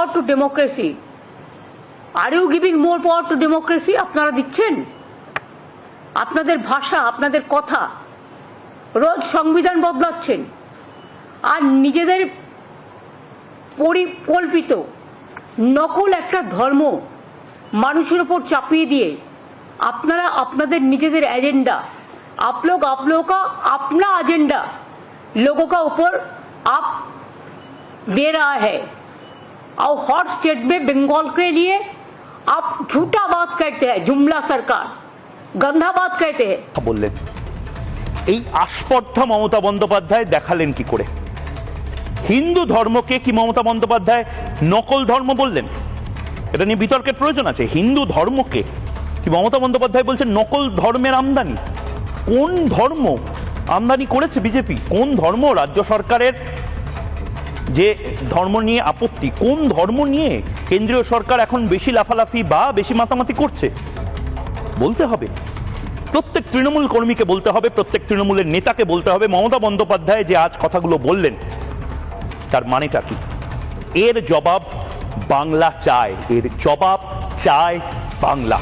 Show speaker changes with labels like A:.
A: to democracy. Are you giving more power to democracy? আপনারা দিচ্ছেন? আপনাদের ভাষা, আপনাদের কথা, রোজ সংবিধান বদলাচ্ছেন আর নিজেদের পরিকল্পিত নকল একটা ধর্ম মানুষের উপর চাপিয়ে দিয়ে আপনারা আপনাদের নিজেদের एजेंडा आप लोगों का अपना एजेंडा लोगों का ऊपर आप दे रहा है और हॉट स्टेट में बंगाल के लिए आप झूठा बात कहते हैं, जुमला सरकार गंदा बात कहते हैं।
B: বললেন এই আস্পর্ধা মমতা বন্দ্যোপাধ্যায় দেখালেন কি করে? হিন্দু ধর্মকে কি মমতা বন্দ্যোপাধ্যায় নকল ধর্ম বললেন? এটা নিয়ে বিতর্কের প্রয়োজন আছে। হিন্দু ধর্মকে কি মমতা বন্দ্যোপাধ্যায় বলছেন নকল ধর্মের আমদানি? কোন ধর্ম আমদানি করেছে বিজেপি? কোন ধর্ম রাজ্য সরকারের যে ধর্ম নিয়ে আপত্তি, কোন ধর্ম নিয়ে কেন্দ্রীয় সরকার এখন বেশি লাফালাফি বা বেশি মাতামাতি করছে বলতে হবে। প্রত্যেক তৃণমূল কর্মীকে বলতে হবে, প্রত্যেক তৃণমূলের নেতাকে বলতে হবে মমতা বন্দ্যোপাধ্যায় যে আজ কথাগুলো বললেন তার মানেটা কি। এর জবাব বাংলা চায়, এর জবাব চায় বাংলা।